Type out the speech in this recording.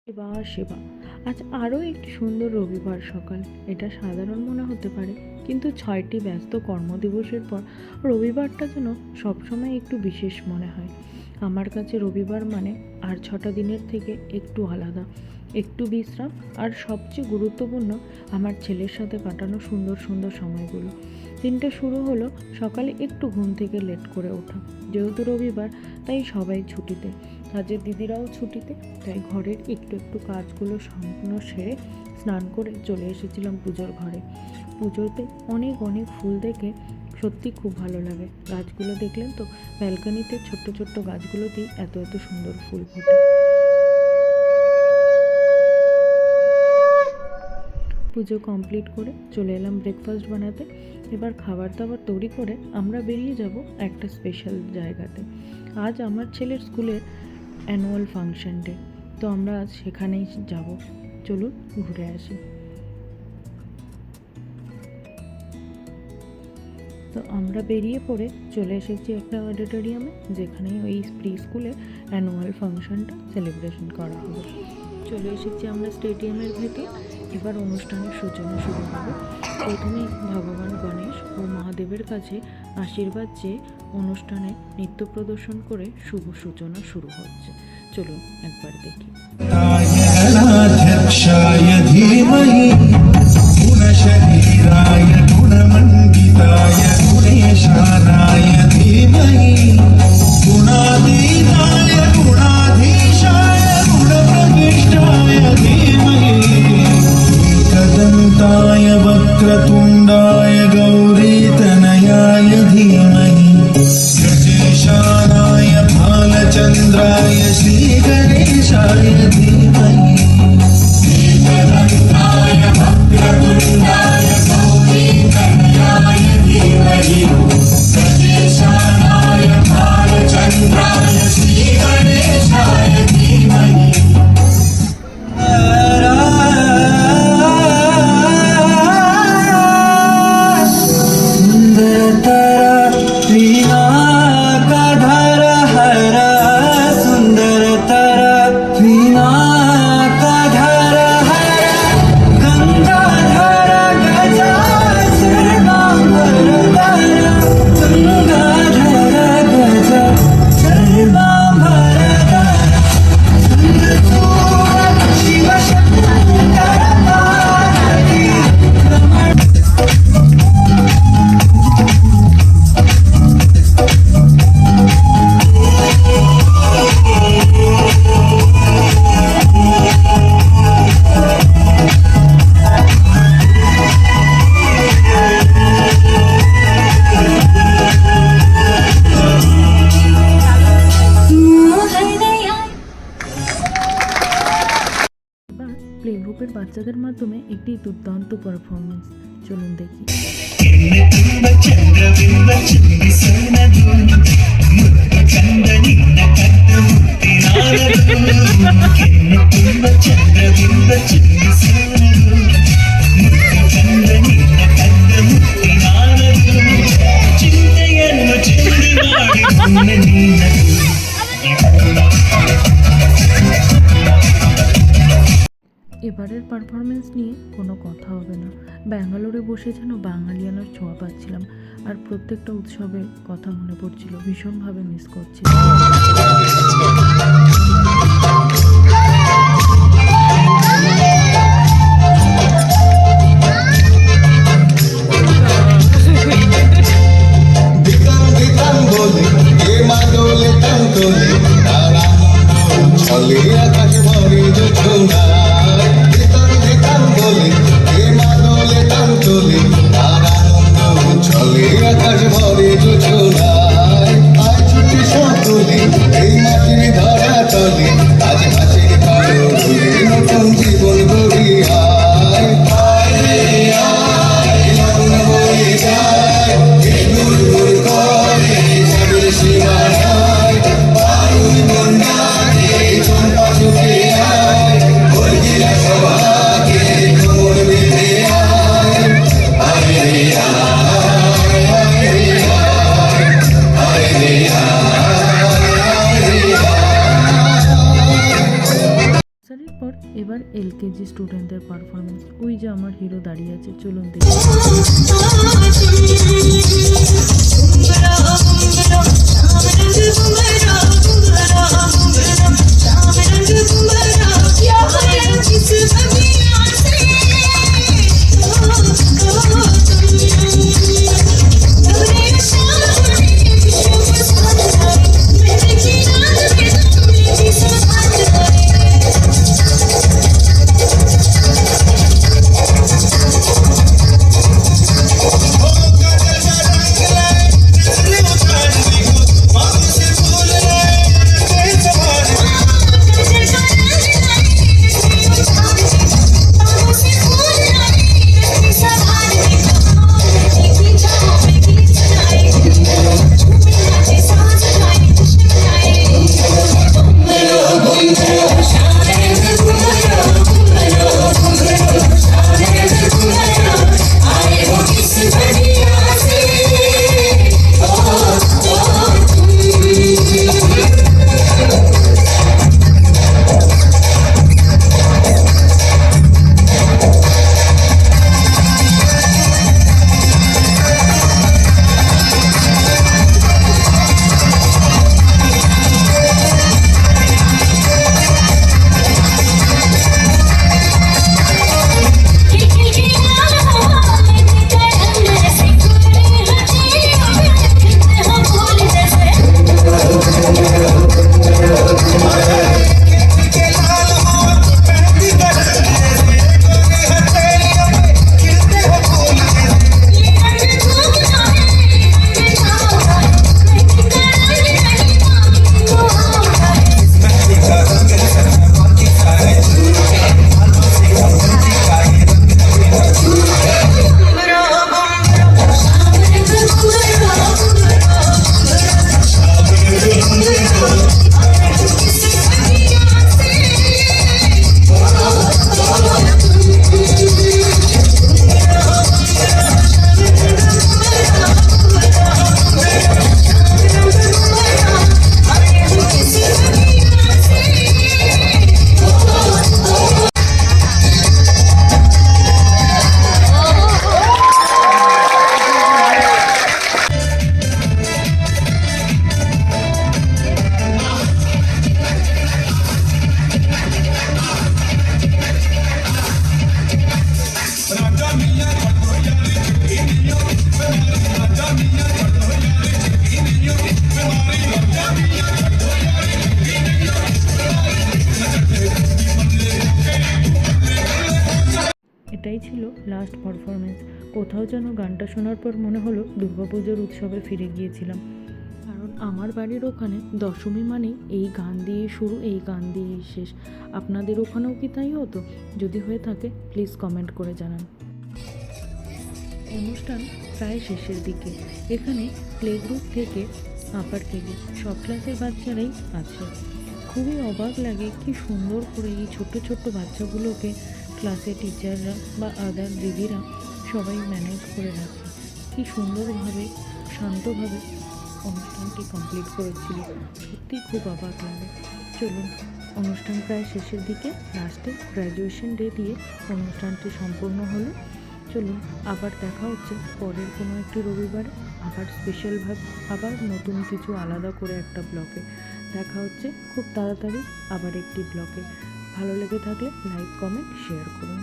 সেবা সেবা আজ আরও একটি সুন্দর রবিবার সকাল। এটা সাধারণ মনে হতে পারে, কিন্তু 6টি ব্যস্ত কর্মদিবসের পর রবিবারটা যেন সবসময় একটু বিশেষ মনে হয়। আমার কাছে রবিবার মানে আর 6টা দিনের থেকে একটু আলাদা, একটু বিশ্রাম, আর সবচেয়ে গুরুত্বপূর্ণ আমার ছেলের সাথে কাটানো সুন্দর সুন্দর সময়গুলো। দিনটা শুরু হলো সকালে একটু ঘুম থেকে লেট করে ওঠা। যেহেতু রবিবার তাই সবাই ছুটিতে, কাজের দিদিরাও ছুটিতে, তাই ঘরের একটু একটু কাজগুলো সম্পূর্ণ সেরে স্নান করে চলে এসেছিলাম পুজোর ঘরে। পুজোতে অনেক অনেক ফুল দেখে সত্যি খুব ভালো লাগে। গাছগুলো দেখলেন তো, ব্যালকনিতে ছোট্ট ছোট্ট গাছগুলোতেই এত এত সুন্দর ফুল ফোটে। পুজো কমপ্লিট করে চলে এলাম ব্রেকফাস্ট বানাতে। এবার খাবার দাবার তৈরি করে আমরা বেরিয়ে যাব একটা স্পেশাল জায়গাতে। আজ আমার ছেলের স্কুলের অ্যানুয়াল ফাংশন ডে, তো আমরা আজ সেখানেই যাব। চলুন ঘুরে আসি। তো আমরা বেরিয়ে পড়ে চলে এসেছি একটা অডিটোরিয়ামে, যেখানে ওই প্রি স্কুলের অ্যানুয়াল ফাংশনটা সেলিব্রেশন করা হবে। চলে এসেছি আমরা স্টেডিয়ামের ভেতর। এবার অনুষ্ঠানের সূচনা শুরু হবে। প্রথমেই ভগবান গণেশ ও মহাদেবের কাছে আশীর্বাদ চেয়ে অনুষ্ঠানে নৃত্য প্রদর্শন করে শুভ সূচনা শুরু হচ্ছে। চলুন একবার দেখি। वक्रतुण्डाय गौरीतनयाय धीमहि गजेशानाय भालचन्द्राय श्रीगणेशाय धीमहि एकदन्ताय वक्रतुण्डाय गौरीतनयाय धीमहि गजेशानाय भालचन्द्राय श्रीगणेशाय धीमहि। প্লে গ্রুপের বাচ্চাদের মাধ্যমে একটি দুর্দান্ত পারফরমেন্স, চলুন দেখি। এবারের পারফরমেন্স নিয়ে কোনো কথা হবে না। ব্যাঙ্গালোরে বসে যেন বাঙালিয়ানার ছোঁয়া পাচ্ছিলাম, আর প্রত্যেকটা উৎসবের কথা মনে পড়ছিল, ভীষণভাবে মিস করছিলাম। এবার এলকেজি স্টুডেন্টদের পারফরমেন্স। ওই যে আমার হিরো দাঁড়িয়ে আছে, চলুন দেখি। এটাই ছিল লাস্ট পারফরমেন্স। কোথাও যেন গানটা শোনার পর মনে হলো দুর্গাপুজোর উৎসবে ফিরে গিয়েছিলাম। কারণ আমার বাড়ির ওখানে দশমী মানেই এই গান দিয়ে শুরু, এই গান দিয়েই শেষ। আপনাদের ওখানেও কি তাই হতো? যদি হয়ে থাকে প্লিজ কমেন্ট করে জানান। অনুষ্ঠান প্রায় শেষের দিকে। এখানে প্লে গ্রুপ থেকে আপার কেজি সব ক্লাসের বাচ্চারাই আছে। খুবই অবাক লাগে কি সুন্দর করে এই ছোট্ট ছোট্ট বাচ্চাগুলোকে ক্লাসে টিচাররা বা আদার দিদিরা সবাই ম্যানেজ করে রাখে। কি সুন্দরভাবে শান্তভাবে অনুষ্ঠানটি কমপ্লিট করেছিল, সত্যি খুব অবাক লাগে। চলুন, অনুষ্ঠান প্রায় শেষের দিকে, লাস্টে গ্র্যাজুয়েশন ডে দিয়ে অনুষ্ঠানটি সম্পূর্ণ হলো। চলুন, আবার দেখা হচ্ছে পরের কোনো একটি রবিবারে, আবার স্পেশালভাবে, আবার নতুন কিছু আলাদা করে একটা ব্লগে। দেখা হচ্ছে খুব তাড়াতাড়ি আবার একটি ব্লগে। ভালো লেগে থাকলে লাইক, কমেন্ট, শেয়ার করুন।